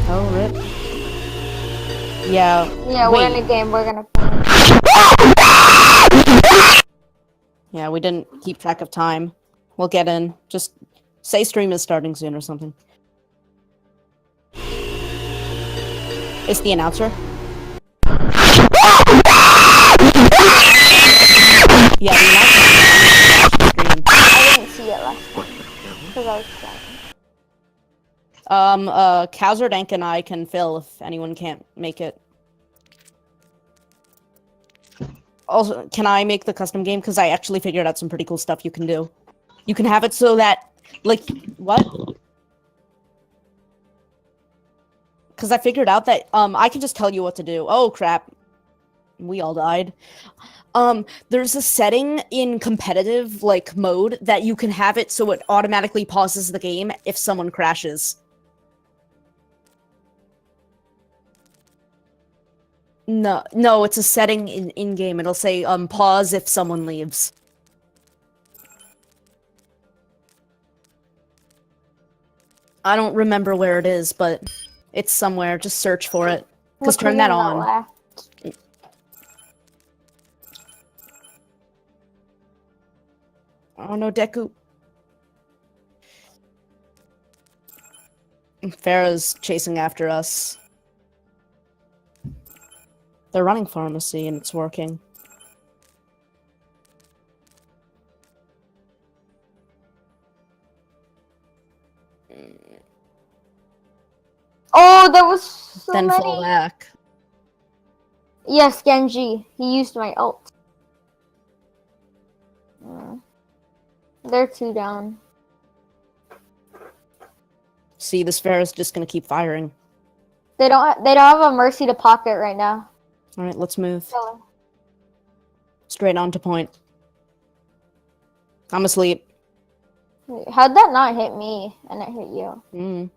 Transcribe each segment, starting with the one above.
Oh, rip. Yeah. Yeah, Wait. we're in a game. We're gonna play. Yeah, we didn't keep track of time. We'll get in. Just say stream is starting soon or something. It's the announcer. Yeah, the announcer. Stream. I didn't see it last time because I was trying. Kazardank and I can fill if anyone can't make it. Also, can I make the custom game? Because I actually figured out some pretty cool stuff you can do. You can have it so that, like, what? Because I figured out that, I can just tell you what to do. Oh, crap. We all died. There's a setting in competitive, like, mode that you can have it so it automatically pauses the game if someone crashes. No, it's a setting in-game. It'll say, pause if someone leaves. I don't remember where it is, but it's somewhere. Just search for it. Because turn that on. Left. Oh no, Deku. Farah's chasing after us. They're running pharmacy and it's working. Oh, there was so Then many. fall back. Yes, Genji. He used my ult. They're 2 down. See, this Farah's just gonna keep firing. They don't have a mercy to pocket right now. Alright, let's move. So, Straight on to point. I'm asleep. how'd that not hit me and it hit you?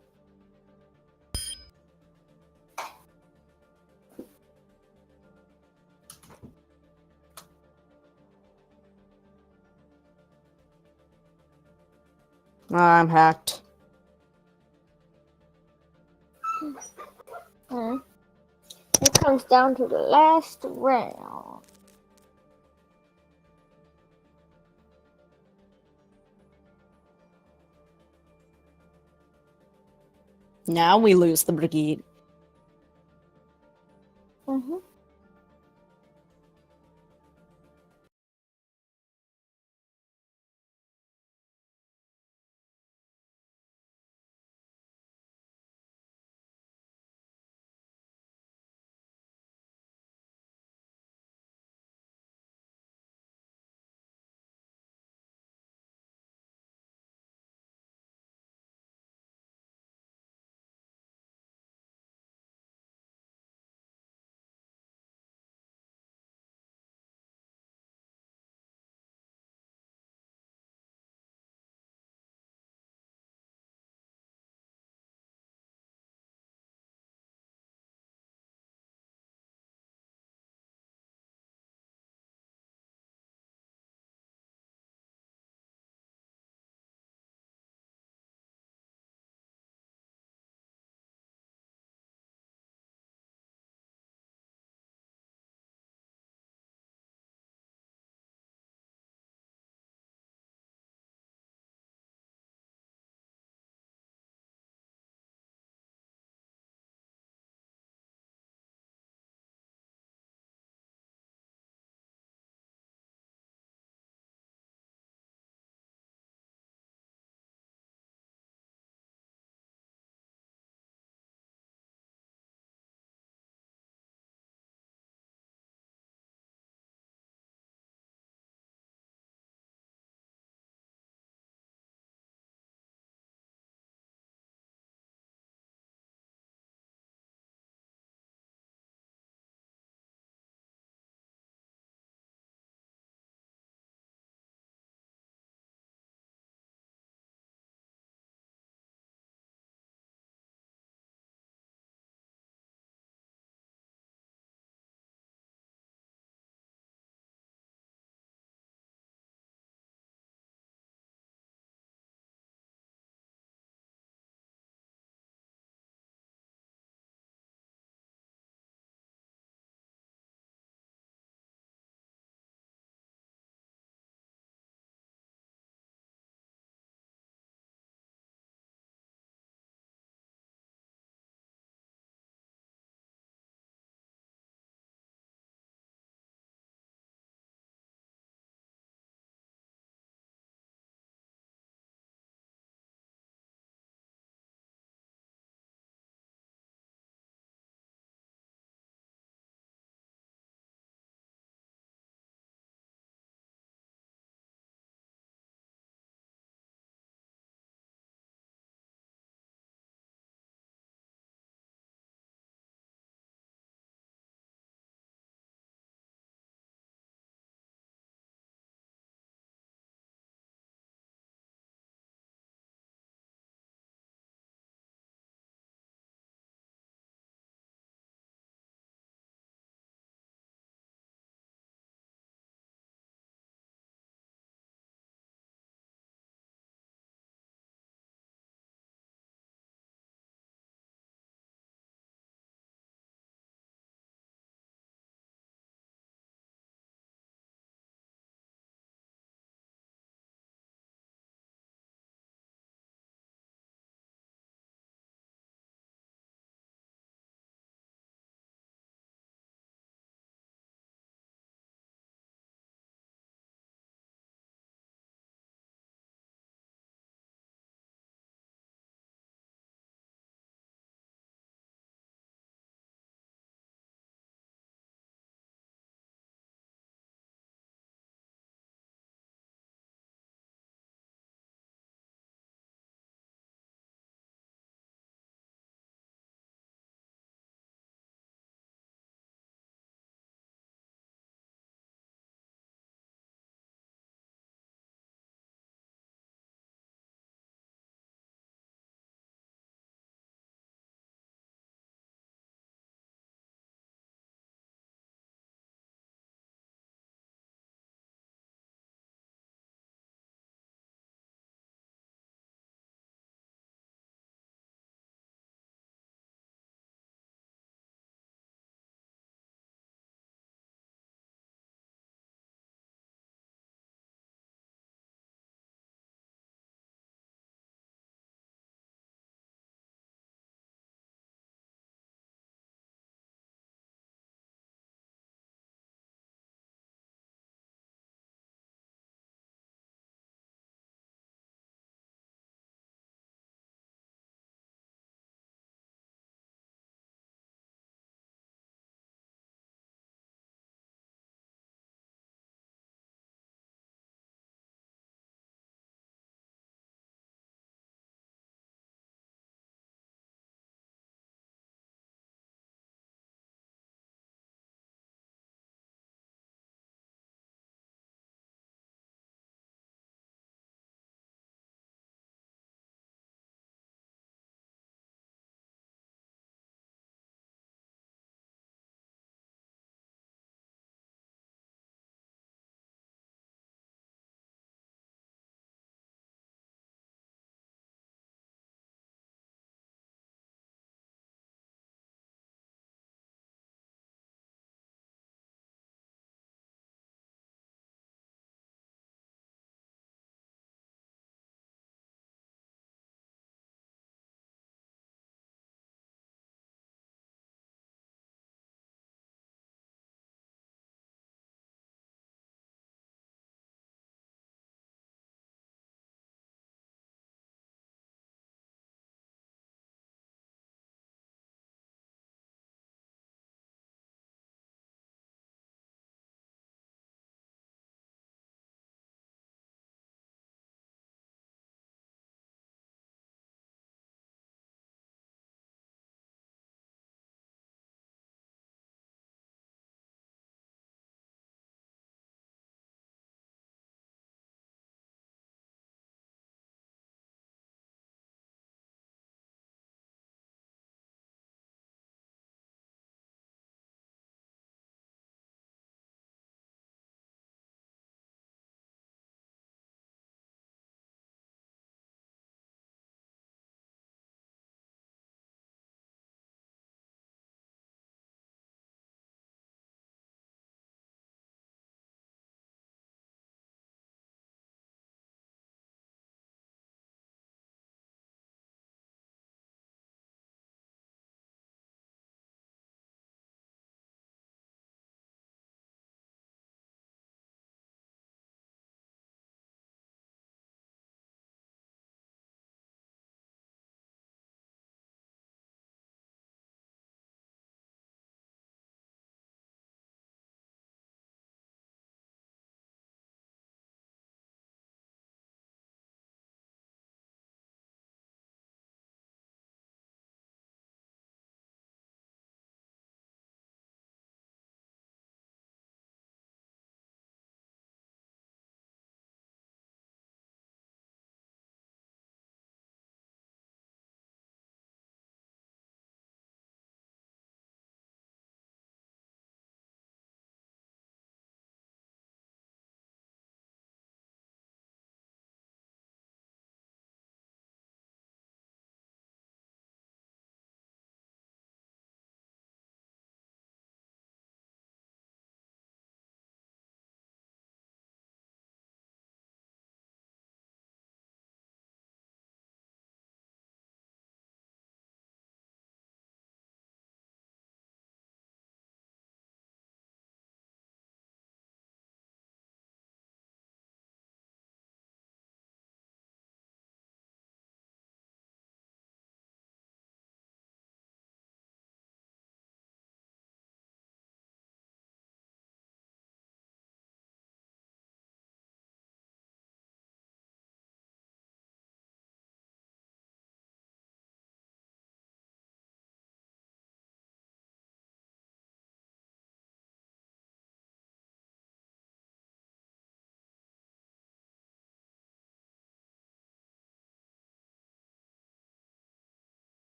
I'm hacked. It comes down to the last round. Now we lose the Brigade.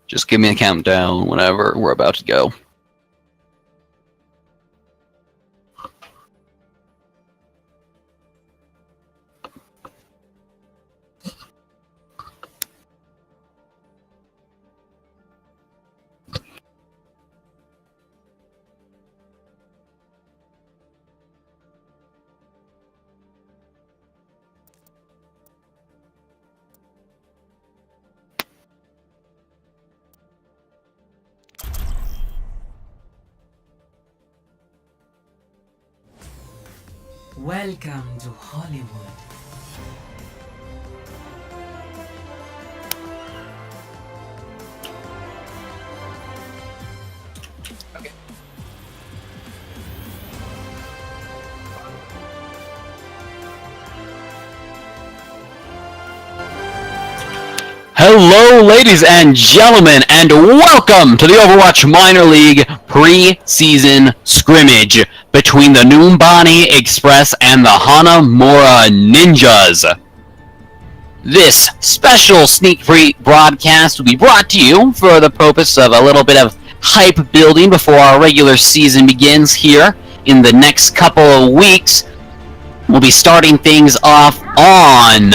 Just give me a countdown whenever we're about to go. Welcome to Hollywood. Hello, ladies and gentlemen, and welcome to the Overwatch Minor League pre-season scrimmage between the Numbani Express and the Hanamura Ninjas. This special sneak peek broadcast will be brought to you for the purpose of a little bit of hype building before our regular season begins here in the next couple of weeks. We'll be starting things off on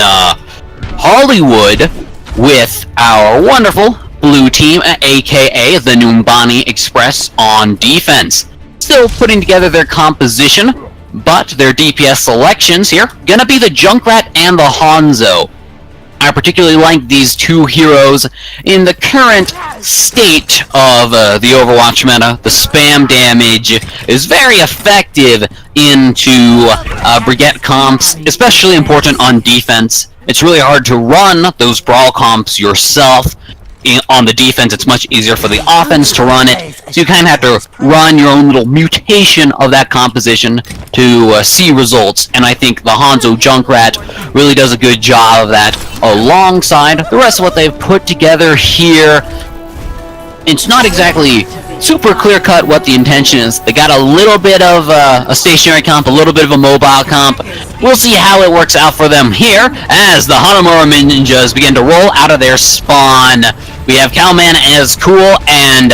Hollywood with our wonderful blue team, aka the Numbani Express, on defense. Still putting together their composition, but their DPS selections here gonna be the Junkrat and the Hanzo. I particularly like these two heroes in the current state of the Overwatch meta. The spam damage is very effective into Brigette comps, especially important on defense. It's really hard to run those brawl comps yourself. On the defense, it's much easier for the offense to run it, so you kind of have to run your own little mutation of that composition to see results, and I think the Hanzo Junkrat really does a good job of that, alongside the rest of what they've put together here. It's not exactly super clear-cut what the intention is. They got a little bit of a stationary comp, a little bit of a mobile comp. We'll see how it works out for them here as the Hanamura Ninjas begin to roll out of their spawn. We have Cowman as Cool and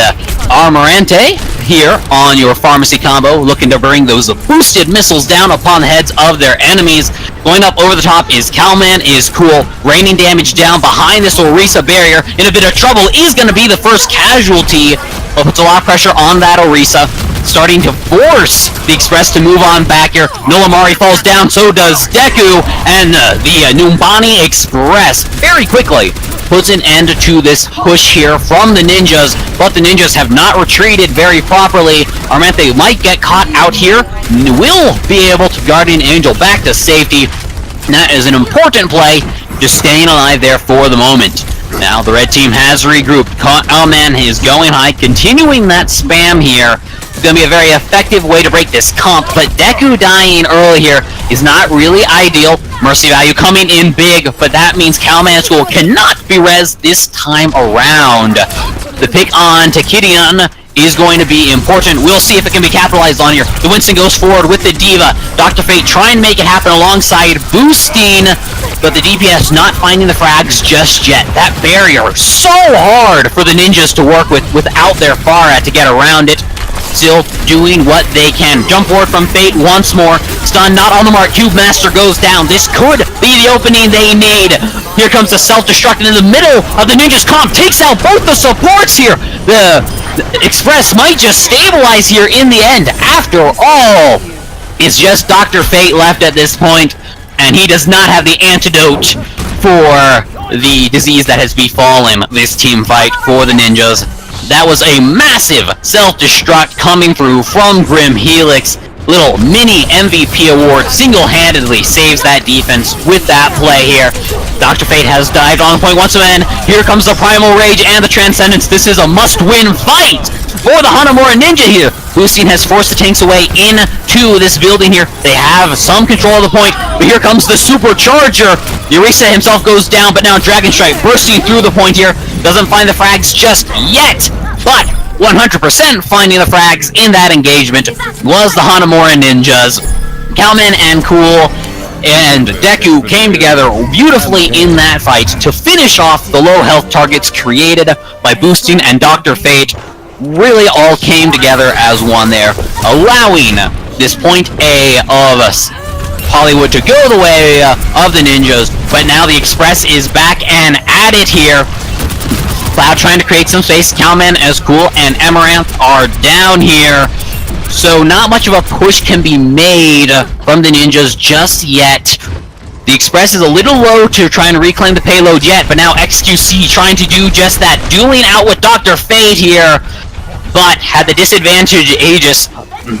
Armorante here on your pharmacy combo, looking to bring those boosted missiles down upon the heads of their enemies. Going up over the top is Cowman is Cool, raining damage down behind this Orisa barrier. In a bit of trouble is going to be the first casualty. But puts a lot of pressure on that Orisa, starting to force the Express to move on back here. Nulamari falls down, so does Deku, and the Numbani Express very quickly puts an end to this push here from the Ninjas, but the Ninjas have not retreated very properly. Armante might get caught out here, will be able to Guardian Angel back to safety. That is an important play, just staying alive there for the moment. Now the red team has regrouped. Cowman is going high, continuing that spam here. It's going to be a very effective way to break this comp, but Deku dying early here is not really ideal. Mercy value coming in big, but that means Cowman's School cannot be res this time around. The pick on Takidian is going to be important. We'll see if it can be capitalized on here. The Winston goes forward with the Diva. Dr. Fate trying to make it happen alongside boosting, but the DPS not finding the frags just yet. That barrier so hard for the Ninjas to work with without their Pharah to get around it. Still doing what they can. Jump forward from Fate once more. Stun not on the mark. Cube Master goes down. This could be the opening they need. Here comes the self-destruct in the middle of the Ninjas comp. Takes out both the supports here. The Express might just stabilize here in the end. After all, it's just Dr. Fate left at this point, and he does not have the antidote for the disease that has befallen this team fight for the Ninjas. That was a massive self-destruct coming through from Grim Helix. Little mini MVP award single-handedly saves that defense with that play here. Dr. Fate has dived on the point once again. Here comes the Primal Rage and the Transcendence. This is a must-win fight for the Hanamura Ninja here. Boosting has forced the tanks away into this building here. They have some control of the point, but here comes the Supercharger. Urisa himself goes down, but now Dragon Strike bursting through the point here. Doesn't find the frags just yet, but 100% finding the frags in that engagement was the Hanamura Ninjas. Cowman and Cool and Deku came together beautifully in that fight to finish off the low health targets created by Boosting and Dr. Fate. Really all came together as one there, allowing this point A of Hollywood to go the way of the ninjas, but now the Express is back and at it here. Cloud trying to create some space, Cowman as cool, and Amaranth are down here. So not much of a push can be made from the ninjas just yet. The Express is a little low to trying to reclaim the payload yet, but now XQC trying to do just that, dueling out with Dr. Fate here, but had the disadvantage Aegis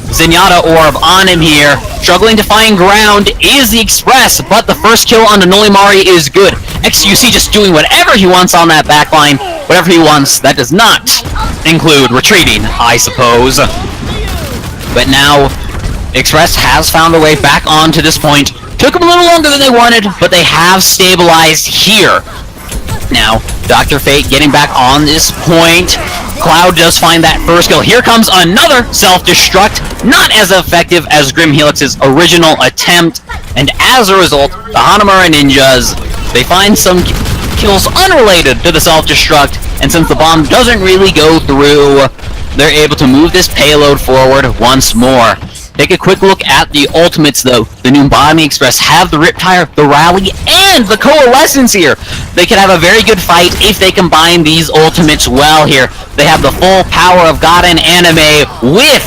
Zenyatta Orb on him here. Struggling to find ground is the Express, but the first kill on the Nolimari is good. XQC just doing whatever he wants on that backline. Whatever he wants, that does not include retreating, I suppose. But now, Express has found a way back onto this point. Took them a little longer than they wanted, but they have stabilized here. Now, Dr. Fate getting back on this point. Cloud does find that first kill. Here comes another self-destruct, not as effective as Grim Helix's original attempt, and as a result, the Hanamura ninjas, they find some kills unrelated to the self-destruct, and since the bomb doesn't really go through, they're able to move this payload forward once more. Take a quick look at the ultimates though. The Numbani Express have the Riptire, the Rally, and the Coalescence here. They can have a very good fight if they combine these ultimates well here. They have the full power of God and Anime with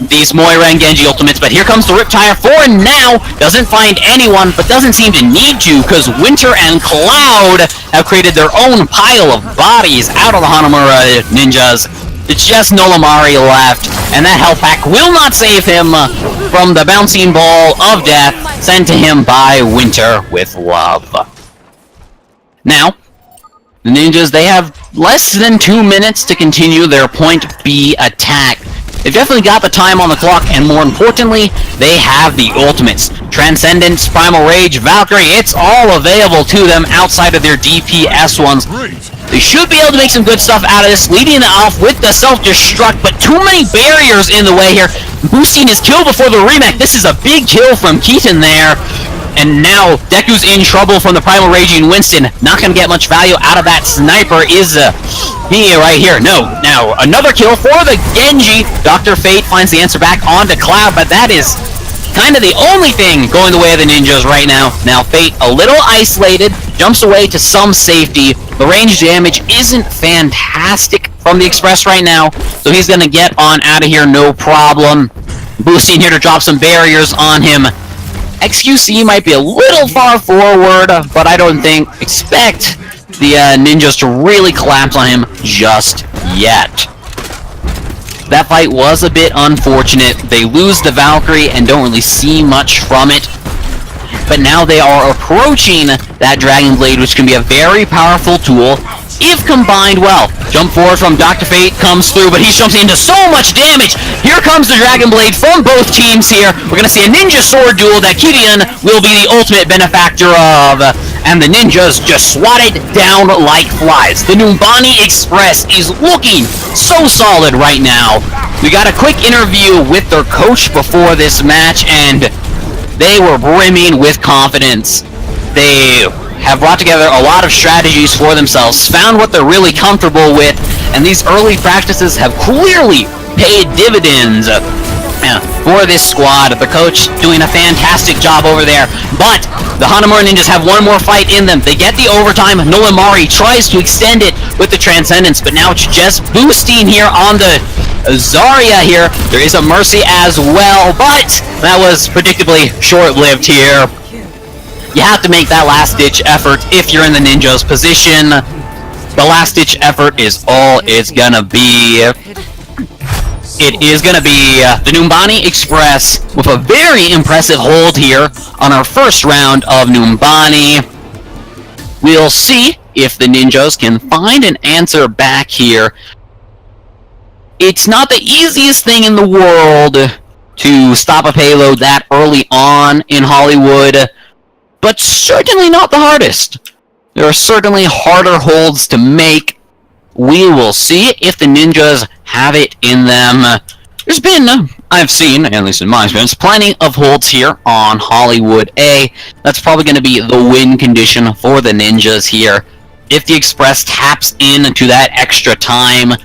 these Moira and Genji ultimates, but here comes the Riptire for now. Doesn't find anyone, but doesn't seem to need to, because Winter and Cloud have created their own pile of bodies out of the Hanamura ninjas. It's just Nolimari left, and that health pack will not save him from the bouncing ball of death sent to him by Winter with love. Now, the ninjas, they have less than 2 minutes to continue their point B attack. They've definitely got the time on the clock, and more importantly, they have the ultimates. Transcendence, Primal Rage, Valkyrie, it's all available to them outside of their DPS ones. They should be able to make some good stuff out of this, leading off with the self-destruct, but too many barriers in the way here. Boosting his kill before the remake. This is a big kill from Keaton there. And now Deku's in trouble from the Primal Raging Winston. Not going to get much value out of that sniper is he right here. No. Now, another kill for the Genji. Dr. Fate finds the answer back onto Cloud, but that is kind of the only thing going the way of the ninjas right now. Now, Fate a little isolated, jumps away to some safety. The range damage isn't fantastic from the Express right now, so he's going to get on out of here no problem. Boosting here to drop some barriers on him. XQC might be a little far forward, but I don't expect the ninjas to really collapse on him just yet. That fight was a bit unfortunate. They lose the Valkyrie and don't really see much from it. But now they are approaching that Dragon Blade, which can be a very powerful tool if combined well. Jump forward from Dr. Fate comes through, but he's jumping into so much damage. Here comes the Dragon Blade from both teams here. We're going to see a ninja sword duel that Kidian will be the ultimate benefactor of. And the ninjas just swatted down like flies. The Numbani Express is looking so solid right now. We got a quick interview with their coach before this match, and they were brimming with confidence. They have brought together a lot of strategies for themselves, found what they're really comfortable with, and these early practices have clearly paid dividends for this squad. The coach doing a fantastic job over there, but the Hanamura ninjas have one more fight in them. They get the overtime. Nolimari tries to extend it with the Transcendence, but now it's just Boosting here on the Zarya here. There is a Mercy as well, but that was predictably short-lived here. You have to make that last-ditch effort if you're in the ninja's position. The last-ditch effort is all it's gonna be. It is gonna be the Numbani Express with a very impressive hold here on our first round of Numbani. We'll see if the ninjas can find an answer back here. It's not the easiest thing in the world to stop a payload that early on in Hollywood, but certainly not the hardest. There are certainly harder holds to make. We will see if the ninjas have it in them. There's been, I've seen, at least in my experience, plenty of holds here on Hollywood A. That's probably going to be the win condition for the Ninjas here. If the Express taps into that extra time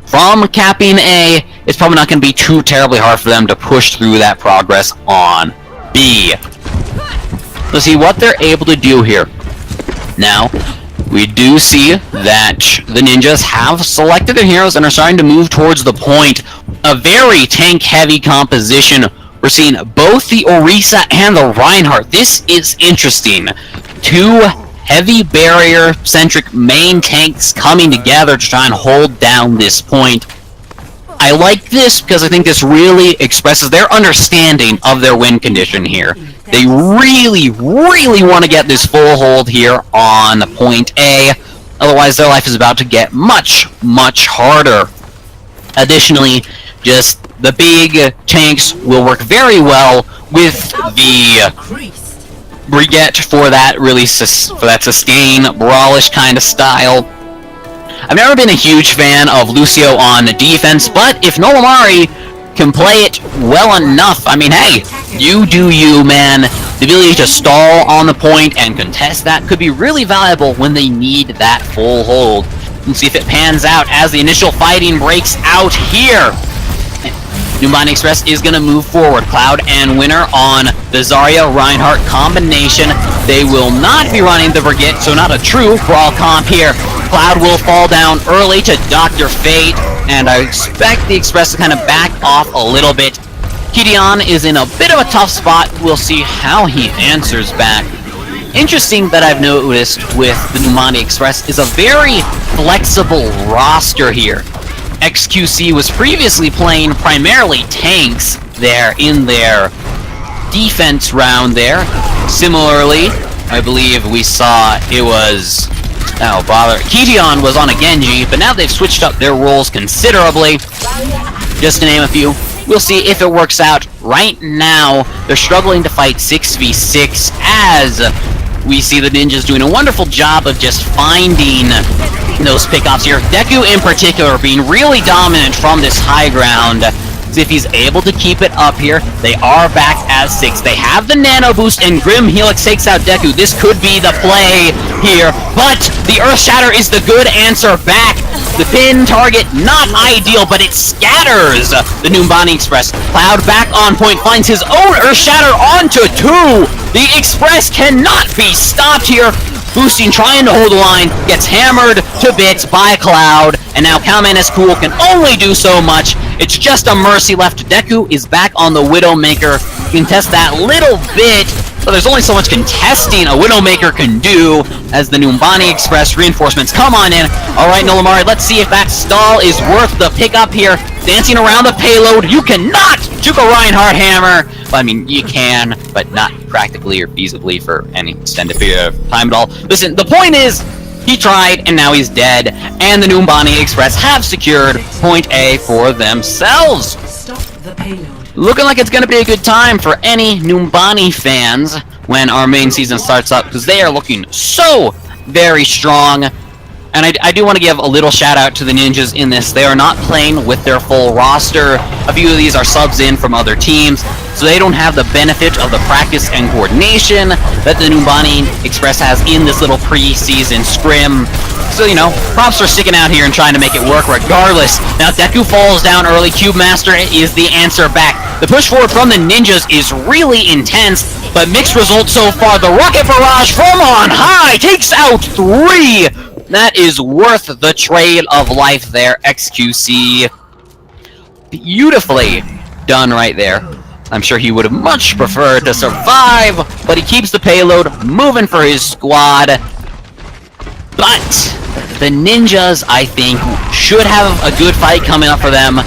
from capping A, it's probably not going to be too terribly hard for them to push through that progress on B. Let's see what they're able to do here. Now, we do see that the Ninjas have selected their heroes and are starting to move towards the point. A very tank-heavy composition. We're seeing both the Orisa and the Reinhardt. This is interesting. Two heavy barrier-centric main tanks coming together to try and hold down this point. I like this because I think this really expresses their understanding of their win condition here. They really, really want to get this full hold here on point A, otherwise their life is about to get much, much harder. Additionally, just the big tanks will work very well with the Brigitte for that really for that sustain, brawlish kind of style. I've never been a huge fan of Lucio on defense, but if Numbani can play it well enough, I mean, hey, you do you, man. The ability to stall on the point and contest that could be really valuable when they need that full hold. Let's see if it pans out as the initial fighting breaks out here. Numbani Express is going to move forward. Cloud and Winner on the Zarya-Reinhardt combination. They will not be running the Brigitte, so not a true brawl comp here. Cloud will fall down early to Dr. Fate, and I expect the Express to kind of back off a little bit. Gideon is in a bit of a tough spot. We'll see how he answers back. Interesting that I've noticed with the Numbani Express is a very flexible roster here. XQC was previously playing primarily tanks there in their defense round there. Similarly, I believe we saw it was... oh, bother. Gideon was on a Genji, but now they've switched up their roles considerably. Just to name a few. We'll see if it works out. Right now, they're struggling to fight 6v6 as we see the Ninjas doing a wonderful job of just finding those pickoffs here. Deku in particular being really dominant from this high ground. If he's able to keep it up here, they are back at 6. They have the nano boost, and Grim Helix takes out Deku. This could be the play here, but the Earth Shatter is the good answer back. The pin target, not ideal, but it scatters the Numbani Express. Cloud back on point, finds his own Earth Shatter onto 2. The Express cannot be stopped here. Boosting, trying to hold the line, gets hammered to bits by Cloud, and now Cowman as Cool can only do so much. It's just a mercy left. Deku is back on the Widowmaker. You can test that little bit, but there's only so much contesting a Widowmaker can do as the Numbani Express reinforcements come on in. Alright, Numbani, let's see if that stall is worth the pickup here. Dancing around the payload, you cannot juke a Reinhardt hammer. Well, I mean, you can, but not practically or feasibly for any extended period of time at all. Listen, the point is, he tried, and now he's dead, and the Numbani Express have secured point A for themselves. Stop the payload. Looking like it's going to be a good time for any Numbani fans when our main season starts up, because they are looking so very strong. And I do want to give a little shout out to the Ninjas in this. They are not playing with their full roster. A few of these are subs in from other teams, so they don't have the benefit of the practice and coordination that the Numbani Express has in this little pre-season scrim. So, you know, props for sticking out here and trying to make it work regardless. Now, Deku falls down early. Cube Master is the answer back. The push forward from the Ninjas is really intense, but mixed results so far. The Rocket Barrage from on high takes out 3! That is worth the trade of life there, XQC. Beautifully done right there. I'm sure he would have much preferred to survive, but he keeps the payload moving for his squad. But the Ninjas, I think, should have a good fight coming up for them.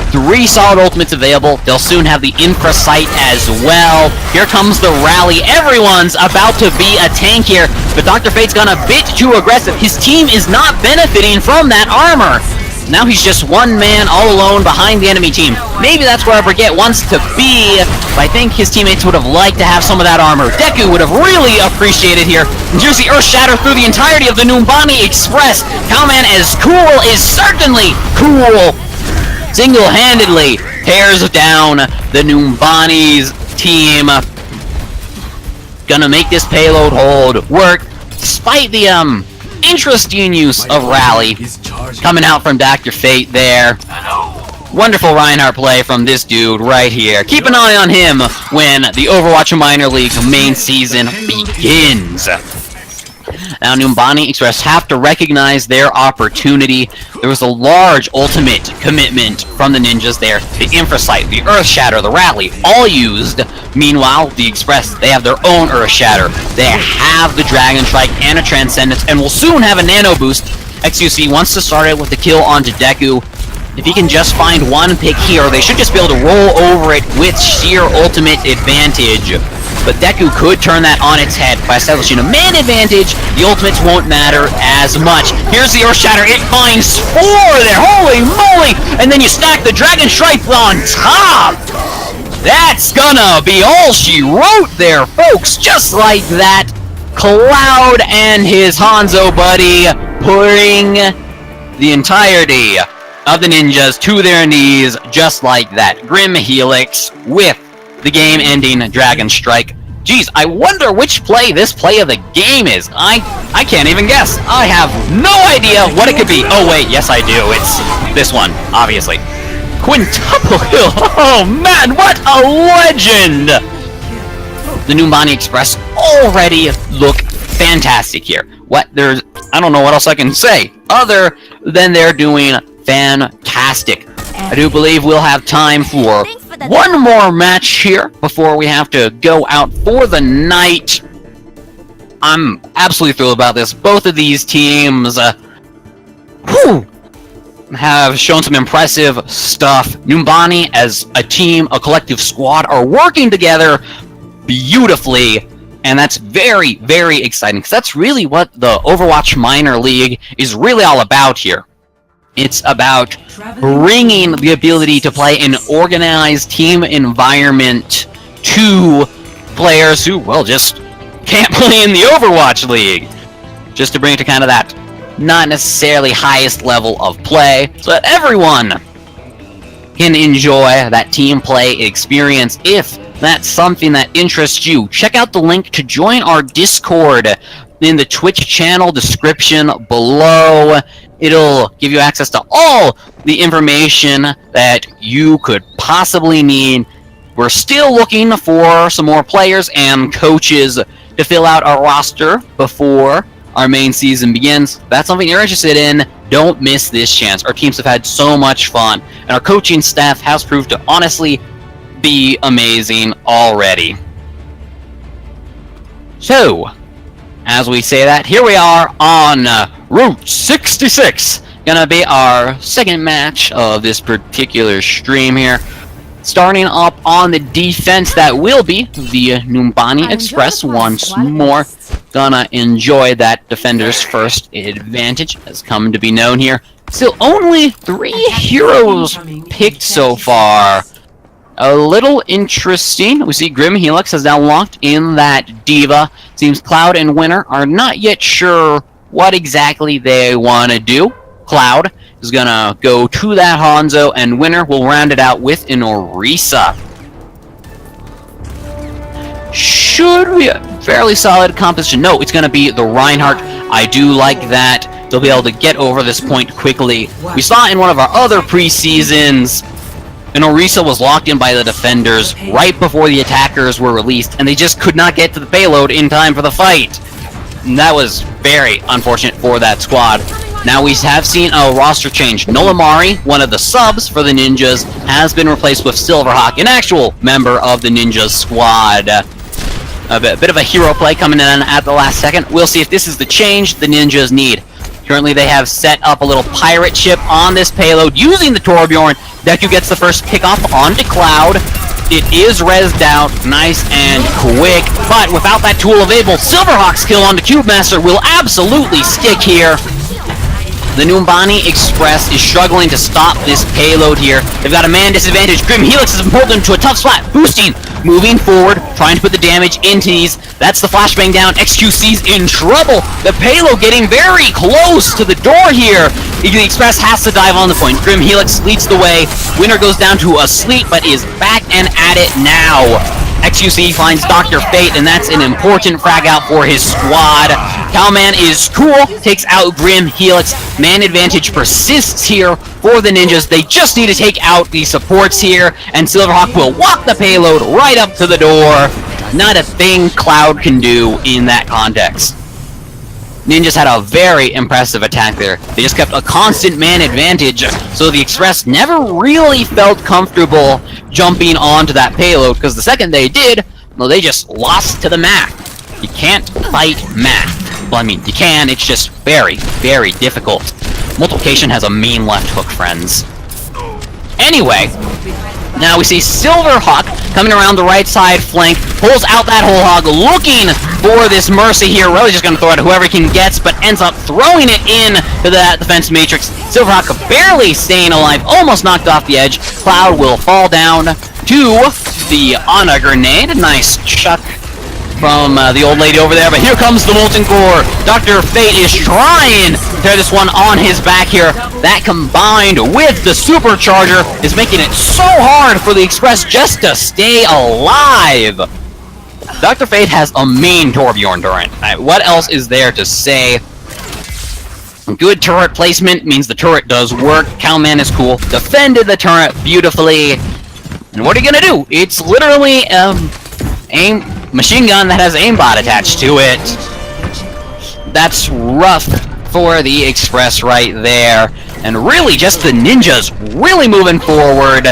3 solid ultimates available. They'll soon have the infra sight as well. Here comes the rally. Everyone's about to be a tank here, but Dr. Fate's gone a bit too aggressive. His team is not benefiting from that armor. Now he's just one man all alone behind the enemy team. Maybe that's where Brigitte wants to be, but I think his teammates would have liked to have some of that armor. Deku would have really appreciated here. Here's the Earth Shatter through the entirety of the Numbani Express. Cowman as Cool is certainly cool. Single-handedly tears down the Numbani's team. Gonna make this payload hold work, despite the interesting use of Rally coming out from Dr. Fate there. Wonderful Reinhardt play from this dude right here. Keep an eye on him when the Overwatch Minor League main season begins. Now, Numbani Express have to recognize their opportunity. There was a large ultimate commitment from the ninjas there. The Infrasight, the Earth Shatter, the Rally, all used. Meanwhile, the Express, they have their own Earth Shatter. They have the Dragon Strike and a Transcendence, and will soon have a Nano Boost. XUC wants to start it with the kill onto Deku. If he can just find one pick here, they should just be able to roll over it with sheer ultimate advantage. But Deku could turn that on its head by establishing a man advantage. The ultimates won't matter as much. Here's the Earth Shatter. It finds 4 there. Holy moly! And then you stack the Dragon Strike on top. That's gonna be all she wrote there, folks. Just like that, Cloud and his Hanzo buddy putting the entirety of the ninjas to their knees, just like that. Grim Helix with the game-ending Dragon Strike. Geez, I wonder which this play of the game is. I can't even guess. I have no idea what it could be. Oh wait, yes I do. It's this one, obviously. Quintuple kill. Oh man, what a legend! The Numbani Express already look fantastic here. I don't know what else I can say other than they're doing fantastic. I do believe we'll have time for one more match here before we have to go out for the night. I'm absolutely thrilled about this. Both of these teams have shown some impressive stuff. Numbani as a team, a collective squad, are working together beautifully, and that's very, very exciting, because that's really what the Overwatch Minor League is really all about here. It's about bringing the ability to play an organized team environment to players who, well, just can't play in the Overwatch League. Just to bring it to kind of that not necessarily highest level of play, so that everyone can enjoy that team play experience. If that's something that interests you, check out the link to join our Discord in the Twitch channel description below. It'll give you access to all the information that you could possibly need. We're still looking for some more players and coaches to fill out our roster before our main season begins. If that's something you're interested in, don't miss this chance. Our teams have had so much fun, and our coaching staff has proved to honestly be amazing already. So, as we say that, here we are on Route 66. Gonna be our second match of this particular stream here. Starting up on the defense, that will be the Numbani Express once more. Gonna enjoy that defender's first advantage, has come to be known here. Still only 3 heroes picked so far. A little interesting. We see Grim Helix has now locked in that Diva. Seems Cloud and Winter are not yet sure what exactly they want to do. Cloud is gonna go to that Hanzo, and Winter will round it out with an Orisa. Should be a fairly solid composition. No, it's gonna be the Reinhardt. I do like that. They'll be able to get over this point quickly. We saw in one of our other pre-seasons, and Orisa was locked in by the defenders right before the attackers were released, and they just could not get to the payload in time for the fight. And that was very unfortunate for that squad. Now we have seen a roster change. Nolamari, one of the subs for the Ninjas, has been replaced with Silverhawk, an actual member of the Ninjas squad. A bit of a hero play coming in at the last second. We'll see if this is the change the Ninjas need. Currently they have set up a little pirate ship on this payload using the Torbjorn. Deku gets the first kickoff onto Cloud. It is rezzed out, nice and quick, but without that tool available, Silverhawk's kill onto Cube Master will absolutely stick here. The Numbani Express is struggling to stop this payload here. They've got a man disadvantage. Grim Helix has pulled them to a tough spot. Boosting, moving forward, trying to put the damage into these. That's the flashbang down. XQC's in trouble. The payload getting very close to the door here. The Express has to dive on the point. Grim Helix leads the way. Winner goes down to a sleep, but is back and at it now. XQC finds Dr. Fate, and that's an important frag out for his squad. Cowman is cool, takes out Grim Helix. Man advantage persists here for the ninjas. They just need to take out the supports here, and Silverhawk will walk the payload right up to the door. Not a thing Cloud can do in that context. Ninjas had a very impressive attack there. They just kept a constant man advantage, so the Express never really felt comfortable jumping onto that payload, because the second they did, well, they just lost to the math. You can't fight math. Well, I mean, you can, it's just very, very difficult. Multiplication has a mean left hook, friends. Anyway, now we see Silverhawk coming around the right side flank, pulls out that whole hog, looking for this Mercy here, really just going to throw it whoever he can get, but ends up throwing it in to that defense matrix. Silverhawk barely staying alive, almost knocked off the edge. Cloud will fall down to the Ana grenade. Nice chuck from the old lady over there, but here comes the Molten Core. Dr. Fate is trying to tear this one on his back here. That combined with the Supercharger is making it so hard for the Express just to stay alive. Dr. Fate has a mean Torbjorn turret. What else is there to say? Good turret placement means the turret does work. Cowman is cool. Defended the turret beautifully. And what are you gonna do? It's literally aim machine gun that has aimbot attached to it. That's rough for the Express right there. And really just the ninjas really moving forward.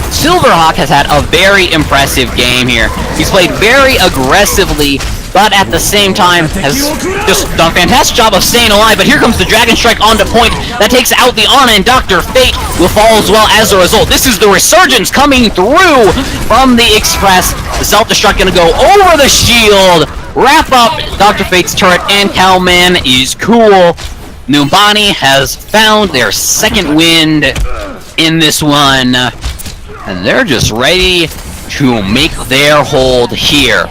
Silverhawk has had a very impressive game here. He's played very aggressively, but at the same time has just done a fantastic job of staying alive. But here comes the Dragon Strike onto point that takes out the Ana, and Dr. Fate will fall as well as a result. This is the resurgence coming through from the Express. The self-destruct gonna go over the shield, wrap up Dr. Fate's turret, and Cowman is cool. Numbani has found their second wind in this one, and they're just ready to make their hold here.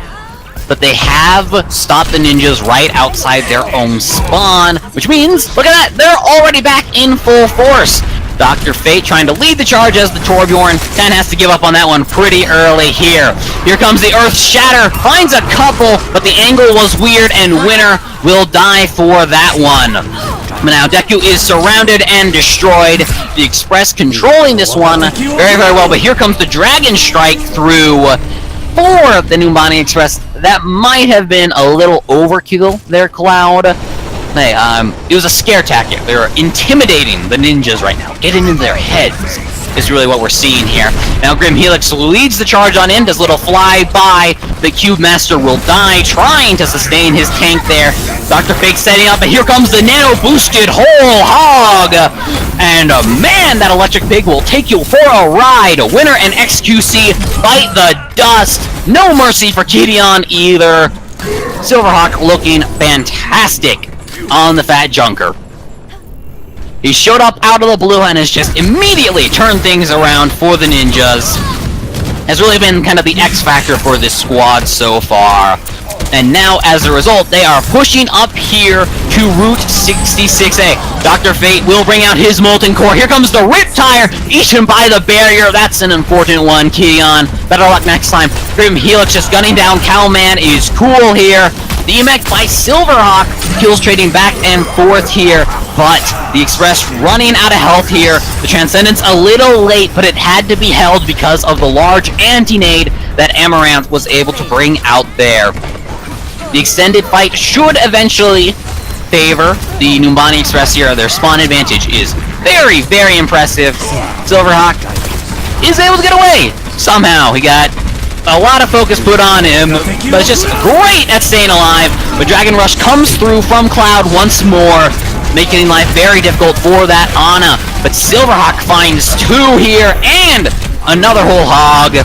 But they have stopped the ninjas right outside their own spawn, which means, look at that, they're already back in full force. Dr. Fate trying to lead the charge as the Torbjorn kind of has to give up on that one pretty early here. Here comes the Earth Shatter, finds a couple, but the angle was weird, and Winner will die for that one. But now Deku is surrounded and destroyed. The Express controlling this one very, very well, but here comes the Dragon Strike through for the Numbani Express. That might have been a little overkill there, Cloud. Hey, it was a scare tactic. They're intimidating the ninjas right now. Getting into their heads is really what we're seeing here. Now Grim Helix leads the charge on in, does a little fly-by. The Cube Master will die, trying to sustain his tank there. Dr. Fate setting up, and here comes the nano-boosted whole hog! And man, that Electric Pig will take you for a ride. Winner and XQC bite the dust. No mercy for Gideon either. Silverhawk looking fantastic on the Fat Junker. He showed up out of the blue and has just immediately turned things around for the ninjas. Has really been kind of the X factor for this squad so far. And now, as a result, they are pushing up here to Route 66A. Dr. Fate will bring out his Molten Core. Here comes the Riptire, eaten by the barrier. That's an important one, Kion. Better luck next time. Grim Helix just gunning down. Cowman is cool here. The EMEC by Silverhawk. Kills trading back and forth here. But the Express running out of health here. The Transcendence a little late, but it had to be held because of the large anti-nade that Amaranth was able to bring out there. The extended fight should eventually favor the Numbani Express here. Their spawn advantage is very, very impressive. Silverhawk is able to get away somehow. He got a lot of focus put on him, but it's just great at staying alive. But Dragon Rush comes through from Cloud once more, making life very difficult for that Ana. But Silverhawk finds two here, and another whole hog.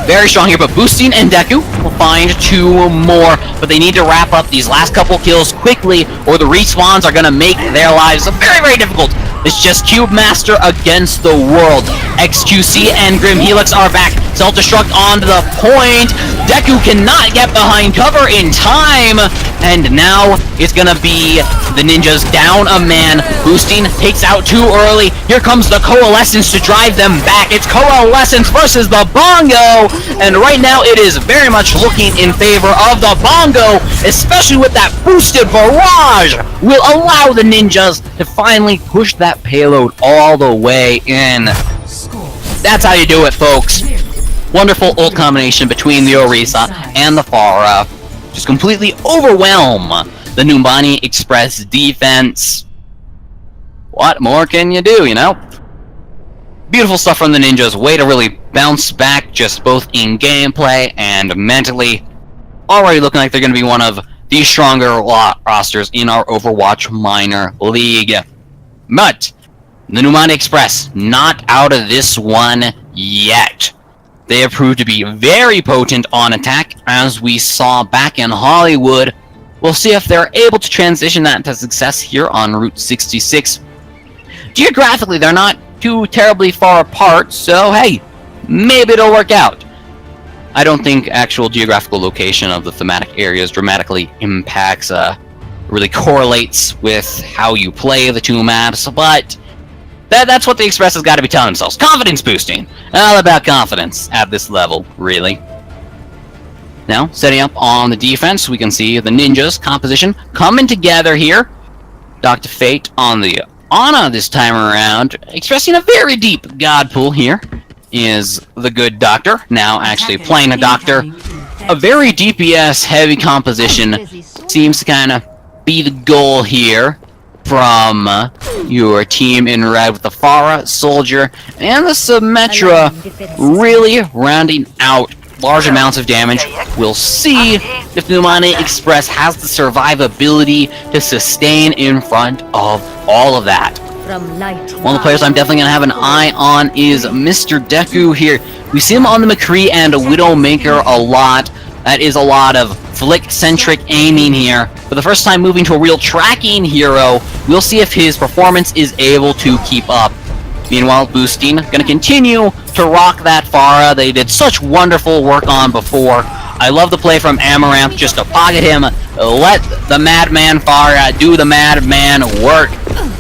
very strong here, but Boosting and Deku will find 2 more, but they need to wrap up these last couple kills quickly, or the respawns are gonna make their lives very, very difficult. It's just Cube Master against the world. XQC and Grim Helix are back. Self-destruct onto the point. Deku cannot get behind cover in time. And now it's gonna be the ninjas down a man. Boosting takes out too early. Here comes the Coalescence to drive them back. It's Coalescence versus the Bongo. And right now it is very much looking in favor of the Bongo, especially with that boosted barrage. Will allow the ninjas to finally push that payload all the way in. That's how you do it, folks. Wonderful ult combination between the Orisa and the Pharah. Just completely overwhelm the Numbani Express defense. What more can you do, you know? Beautiful stuff from the ninjas. Way to really bounce back, just both in gameplay and mentally. Already looking like they're going to be one of the stronger rosters in our Overwatch Minor League. But the Numbani Express not out of this one yet. They have proved to be very potent on attack, as we saw back in Hollywood. We'll see if they're able to transition that to success here on Route 66. Geographically, they're not too terribly far apart, so hey, maybe it'll work out. I don't think actual geographical location of the thematic areas dramatically impacts, really correlates with how you play the 2 maps, but that's what the Express has got to be telling themselves. Confidence boosting. All about confidence at this level, really. Now, setting up on the defense, we can see the ninjas composition coming together here. Dr. Fate on the Ana this time around, expressing a very deep god pool here, is the good doctor. Now actually playing a doctor. A very DPS heavy composition seems to kind of be the goal here from your team in red, with the Pharah, Soldier, and the Symmetra really rounding out large amounts of damage. We'll see if Numbani Express has the survivability to sustain in front of all of that. One of the players I'm definitely going to have an eye on is Mr. Deku here. We see him on the McCree and Widowmaker a lot. That is a lot of flick-centric aiming here. For the first time moving to a real tracking hero, we'll see if his performance is able to keep up. Meanwhile, Boosting going to continue to rock that Pharah they did such wonderful work on before. I love the play from Amaranth just to pocket him, let the Madman Pharah do the Madman work.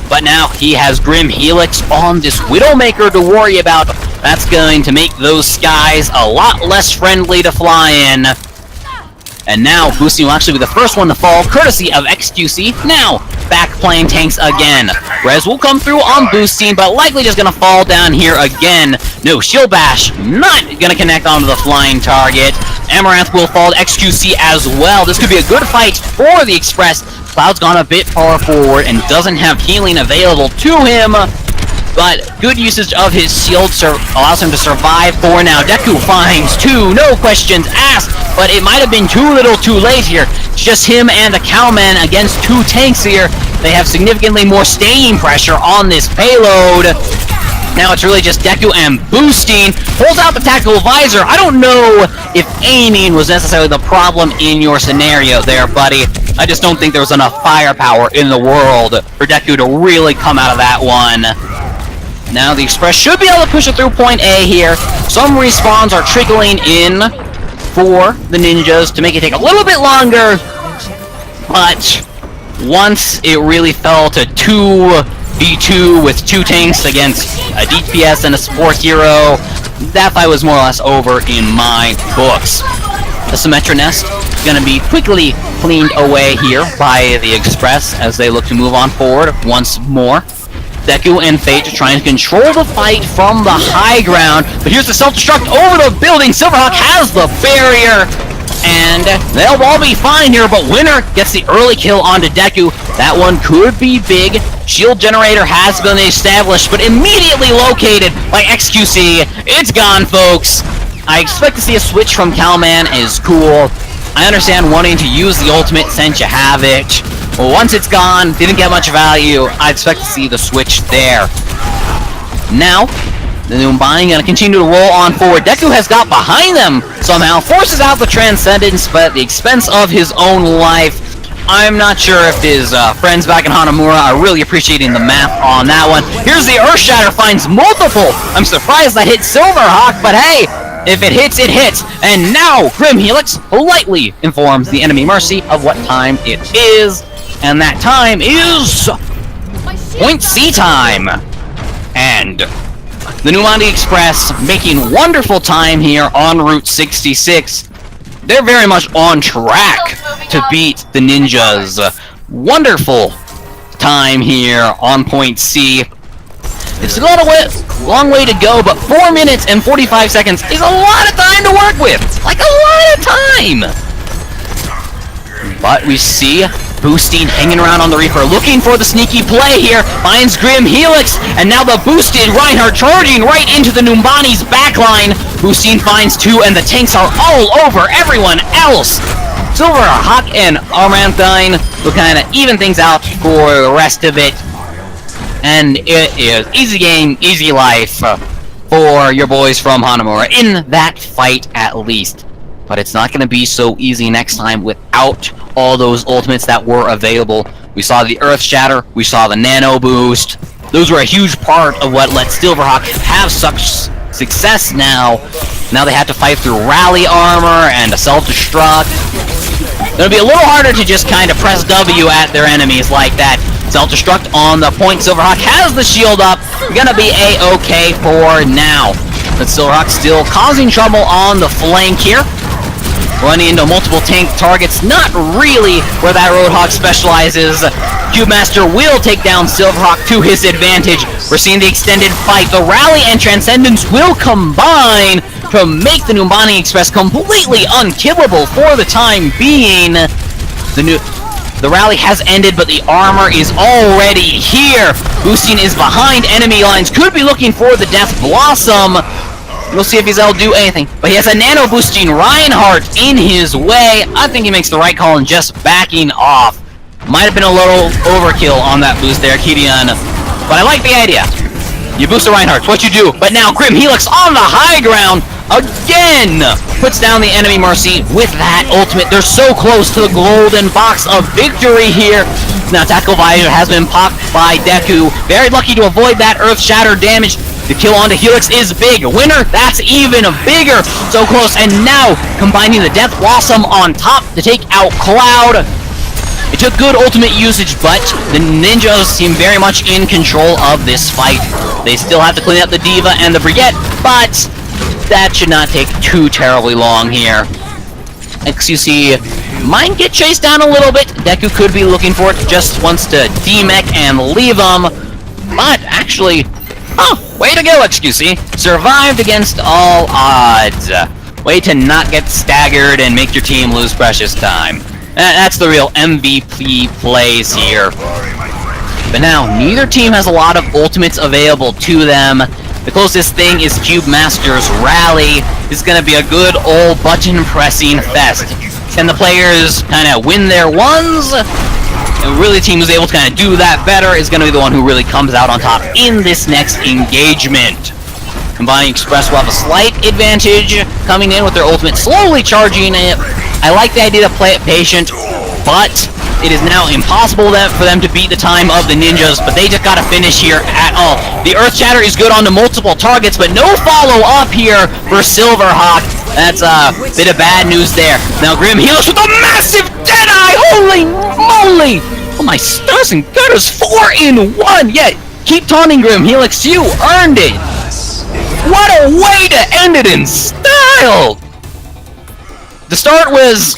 But now he has Grim Helix on this Widowmaker to worry about. That's going to make those skies a lot less friendly to fly in. And now Boosting will actually be the first one to fall, courtesy of XQC. Now, back playing tanks again. Rez will come through on Boosting, but likely just going to fall down here again. No, Shield Bash not going to connect onto the flying target. Amaranth will fall to XQC as well. This could be a good fight for the Express. Cloud's gone a bit far forward and doesn't have healing available to him. But good usage of his shield allows him to survive for now. Deku finds 2, no questions asked, but it might have been too little too late here. It's just him and the Cowman against 2 tanks here. They have significantly more staying pressure on this payload. Now it's really just Deku and Boosting. Pulls out the tactical visor. I don't know if aiming was necessarily the problem in your scenario there, buddy. I just don't think there was enough firepower in the world for Deku to really come out of that one. Now the Express should be able to push it through point A here. Some respawns are trickling in for the ninjas to make it take a little bit longer. But once it really fell to 2v2 with 2 tanks against a DPS and a support hero, that fight was more or less over in my books. The Symmetra Nest is going to be quickly cleaned away here by the Express as they look to move on forward once more. Deku and Fate trying to control the fight from the high ground, but here's the self-destruct over the building. Silverhawk has the barrier, and they'll all be fine here, but Winner gets the early kill onto Deku. That one could be big. Shield generator has been established, but immediately located by XQC. It's gone, folks. I expect to see a switch from Cowman is cool. I understand wanting to use the ultimate since you have it. Well, once it's gone, didn't get much value. I expect to see the switch there. Now, The Numbani gonna continue to roll on forward. Deku has got behind them somehow, forces out the Transcendence, but at the expense of his own life. I'm not sure if his friends back in Hanamura are really appreciating the math on that one. Here's the Earth Shatter, finds multiple. I'm surprised that hit Silverhawk, but hey, if it hits, it hits. And now Grim Helix politely informs the enemy Mercy of what time it is. And that time is Point C time. And the Numbani Express making wonderful time here on Route 66. They're very much on track to beat the Ninjas. Wonderful time here on Point C. It's a long way to go, but 4 minutes and 45 seconds is a lot of time to work with. Like a lot of time. But we see Boosting hanging around on the Reaper, looking for the sneaky play here, finds Grim Helix, and now the boosted Reinhardt charging right into the Numbani's backline. Boosting finds two, and the tanks are all over everyone else. Silverhawk and Armanthine will kind of even things out for the rest of it. And it is easy game, easy life for your boys from Hanamura, in that fight at least. But it's not going to be so easy next time without all those ultimates that were available. We saw the Earth Shatter, we saw the Nano Boost. Those were a huge part of what let Silverhawk have such success now. Now they have to fight through Rally Armor and a Self-Destruct. It'll be a little harder to just kind of press W at their enemies like that. Self-Destruct on the point. Silverhawk has the shield up. Gonna be A-okay for now. But Silverhawk still causing trouble on the flank here. Running into multiple tank targets, not really where that Roadhog specializes. Cubemaster will take down Silverhawk to his advantage. We're seeing the extended fight. The Rally and Transcendence will combine to make the Numbani Express completely unkillable for the time being. The rally has ended, but the armor is already here. Boosting is behind enemy lines. Could be looking for the Death Blossom. We'll see if he's able to do anything. But he has a nano boosting Reinhardt in his way. I think he makes the right call in just backing off. Might have been a little overkill on that boost there, Kidian. But I like the idea. You boost the Reinhardt, what you do. But now Grim Helix on the high ground again puts down the enemy Mercy with that ultimate. They're so close to the golden box of victory here. Now Tactical Visor has been popped by Deku. Very lucky to avoid that Earth Shatter damage. The kill onto Helix is big. Winner, that's even bigger. So close, and now combining the Death Blossom on top to take out Cloud. It took good ultimate usage, but the Ninjas seem very much in control of this fight. They still have to clean up the Diva and the Brigitte, but that should not take too terribly long here. XQC might get chased down a little bit. Deku could be looking for it, just wants to demech and leave him. But actually, way to go, XQC. Survived against all odds. Way to not get staggered and make your team lose precious time. That's the real MVP plays here. But now, neither team has a lot of ultimates available to them. The closest thing is Cubemaster's Rally. This is going to be a good old button-pressing fest. Can the players kind of win their ones? And really, the team who's able to kind of do that better is going to be the one who really comes out on top in this next engagement. Numbani Express will have a slight advantage coming in with their ultimate, slowly charging it. I like the idea to play it patient, but it is now impossible for them to beat the time of the Ninjas, but they just gotta finish here at all. The Earth Shatter is good on the multiple targets, but no follow-up here for Silverhawk. That's a bit of bad news there. Now Grim Helix with a massive Deadeye! Holy moly! Oh my stars and gutters, 4 in 1! Yeah, keep taunting Grim Helix, you earned it! What a way to end it in style! The start was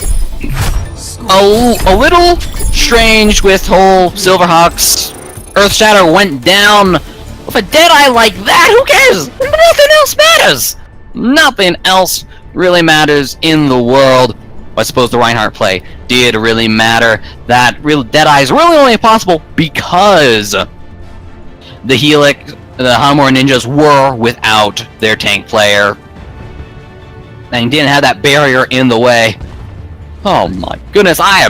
a little strange with whole Silverhawk's Earth Shatter went down. With a Deadeye like that, who cares? Nothing else matters! Nothing else really matters in the world. I suppose the Reinhardt play did really matter. That real Deadeye is really only possible because the Helix, the Hanamura Ninjas were without their tank player. And didn't have that barrier in the way. Oh my goodness, I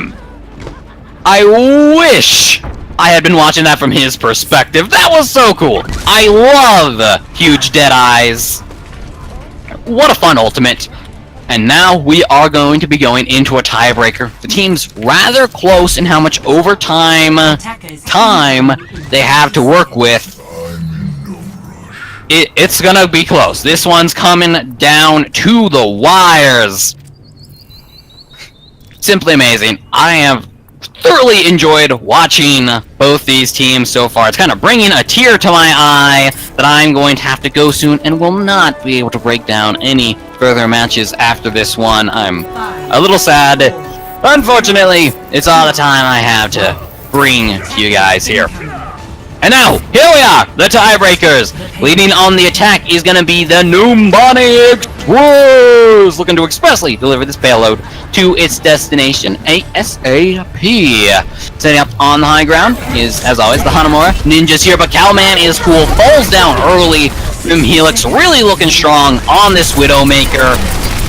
wish I had been watching that from his perspective. That was so cool. I love huge dead eyes. What a fun ultimate. And now we are going to be going into a tiebreaker. The team's rather close in how much overtime time they have to work with. It's gonna be close. This one's coming down to the wires. Simply amazing. I have thoroughly enjoyed watching both these teams so far. It's kind of bringing a tear to my eye that I'm going to have to go soon and will not be able to break down any further matches after this one. I'm a little sad. Unfortunately, it's all the time I have to bring to you guys here. And now, here we are, the tiebreakers. Leading on the attack is going to be the Numbani Express, looking to expressly deliver this payload to its destination ASAP. Setting up on the high ground is, as always, the Hanamura. Ninjas here, but Cowman is cool, falls down early. Helix really looking strong on this Widowmaker.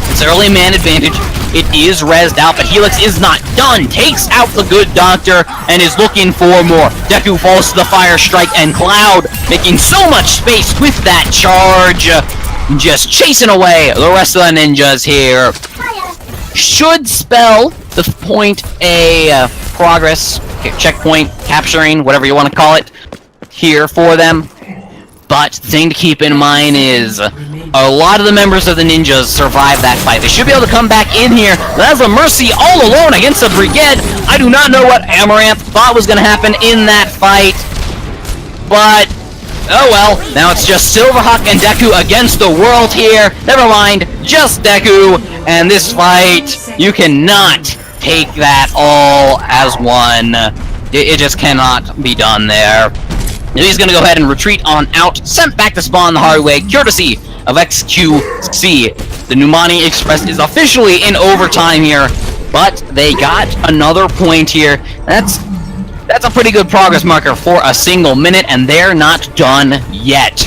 It's early man advantage. It is rezzed out, but Helix is not done. Takes out the good doctor and is looking for more. Deku falls to the fire strike, and Cloud making so much space with that charge. Just chasing away the rest of the ninjas here. Should spell the point a progress, checkpoint, capturing, whatever you want to call it, here for them. But the thing to keep in mind is a lot of the members of the ninjas survived that fight. They should be able to come back in here. That's a Mercy all alone against the Brigade. I do not know what Amaranth thought was going to happen in that fight. But, oh well. Now it's just Silverhawk and Deku against the world here. Never mind, just Deku. And this fight, you cannot take that all as one. It just cannot be done there. He's going to go ahead and retreat on out, sent back to spawn the hard way, courtesy of XQC. The Numbani Express is officially in overtime here, but they got another point here. That's a pretty good progress marker for a single minute, and they're not done yet.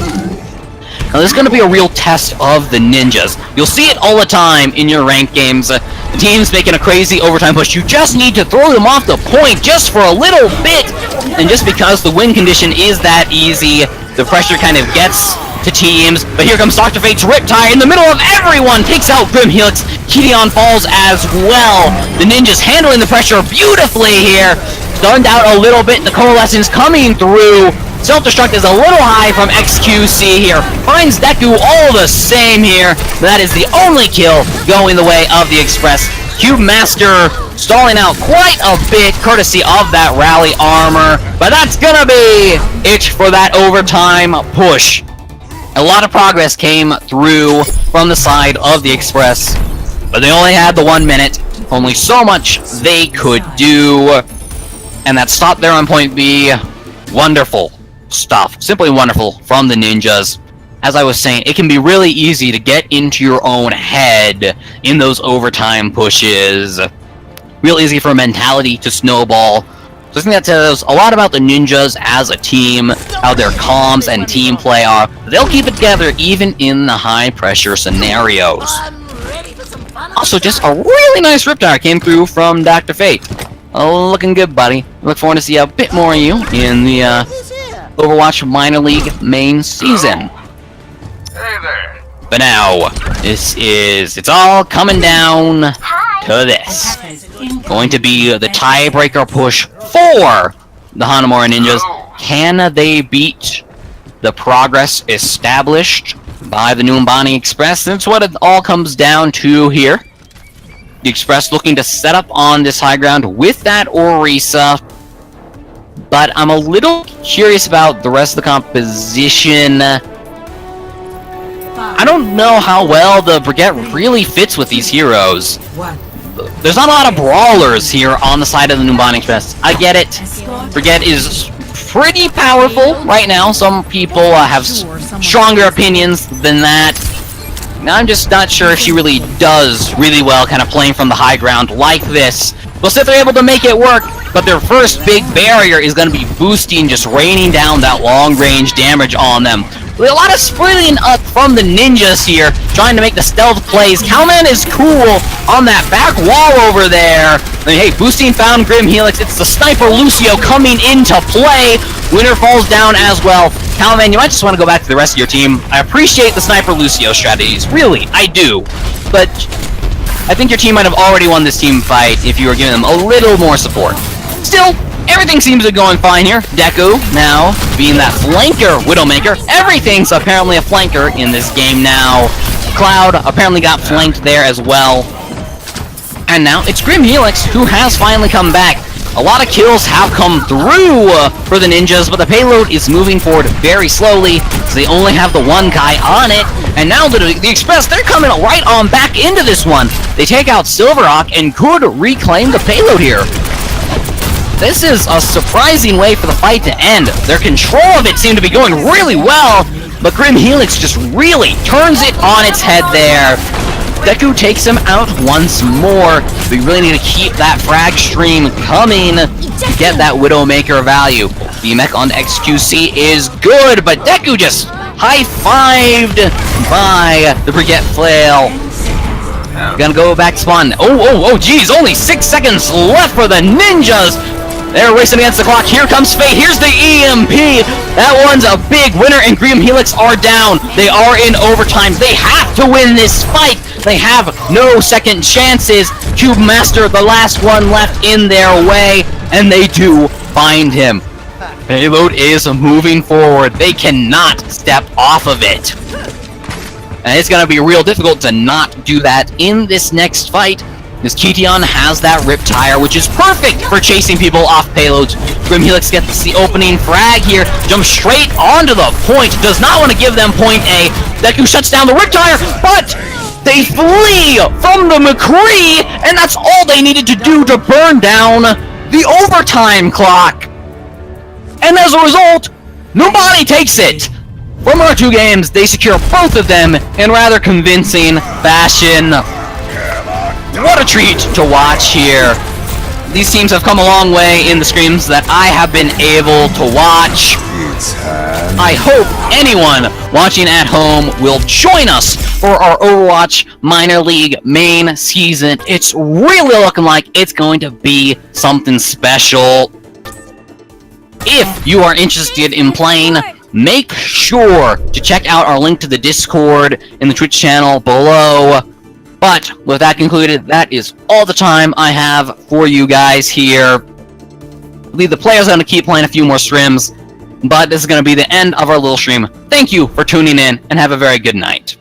Now this is going to be a real test of the ninjas. You'll see it all the time in your ranked games. The team's making a crazy overtime push. You just need to throw them off the point just for a little bit. And just because the win condition is that easy, the pressure kind of gets to teams. But here comes Dr. Fate's Riptide in the middle of everyone. Takes out Grim Helix. Kidion falls as well. The ninjas handling the pressure beautifully here. Stunned out a little bit. The Coalescence coming through. Self-destruct is a little high from XQC here. Finds Deku all the same here. That is the only kill going the way of the Express. Cube Master stalling out quite a bit courtesy of that rally armor. But that's gonna be it for that overtime push. A lot of progress came through from the side of the Express. But they only had the 1 minute. Only so much they could do. And that stop there on point B. Wonderful stuff. Simply wonderful from the ninjas. As I was saying, it can be really easy to get into your own head in those overtime pushes. Real easy for a mentality to snowball. So I think that says a lot about the ninjas as a team, how their comms and team play are. They'll keep it together even in the high pressure scenarios. Also, just a really nice Riptide came through from Dr. Fate. Looking good, buddy. Look forward to see a bit more of you in the Overwatch Minor League main season. Hey there. But now, it's all coming down to this. Going to be the tiebreaker push for the Hanamura Ninjas. Can they beat the progress established by the Numbani Express? That's what it all comes down to here. The Express looking to set up on this high ground with that Orisa. But I'm a little curious about the rest of the composition. I don't know how well the Brigade really fits with these heroes. There's not a lot of brawlers here on the side of the Numbani Express. I get it. Brigade is pretty powerful right now. Some people have stronger opinions than that. I'm just not sure if she really does really well kind of playing from the high ground like this. We'll see if they're able to make it work. but their first big barrier is going to be boosting, just raining down that long-range damage on them. With a lot of splitting up from the ninjas here, trying to make the stealth plays. Cowman is cool on that back wall over there. And hey, boosting found Grim Helix. It's the Sniper Lucio coming into play. Winner falls down as well. Cowman, you might just want to go back to the rest of your team. I appreciate the Sniper Lucio strategies. Really, I do. But I think your team might have already won this team fight if you were giving them a little more support. Still, everything seems to be going fine here. Deku, now, being that flanker Widowmaker. Everything's apparently a flanker in this game now. Cloud apparently got flanked there as well. And now, it's Grim Helix who has finally come back. A lot of kills have come through for the ninjas, but the payload is moving forward very slowly, so they only have the one guy on it. And now the Express, they're coming right on back into this one. They take out Silverhawk and could reclaim the payload here. This is a surprising way for the fight to end. Their control of it seemed to be going really well, but Grim Helix just really turns it on its head there. Deku takes him out once more. We really need to keep that frag stream coming to get that Widowmaker value. BMech on XQC is good, but Deku just high-fived by the Brigitte Flail. Gonna go back spawn. Oh, geez, only 6 seconds left for the ninjas. They're racing against the clock. Here comes Fate. Here's the EMP. That one's a big winner, and Grim Helix are down. They are in overtime. They have to win this fight. They have no second chances. Cube Master, the last one left in their way, and they do find him. Payload is moving forward. They cannot step off of it. And it's going to be real difficult to not do that in this next fight. Because Kition has that Rip Tire, which is perfect for chasing people off payloads. Grim Helix gets the opening frag here, jumps straight onto the point, does not want to give them point A. Deku shuts down the Rip Tire, but they flee from the McCree, and that's all they needed to do to burn down the overtime clock. And as a result, Numbani takes it. From our two games, they secure both of them in rather convincing fashion. What a treat to watch here. These teams have come a long way in the scrims that I have been able to watch. I hope anyone watching at home will join us for our Overwatch Minor League main season. It's really looking like it's going to be something special. If you are interested in playing, make sure to check out our link to the Discord in the Twitch channel below. But with that concluded, that is all the time I have for you guys here. I believe the players are going to keep playing a few more streams, but this is going to be the end of our little stream. Thank you for tuning in, and have a very good night.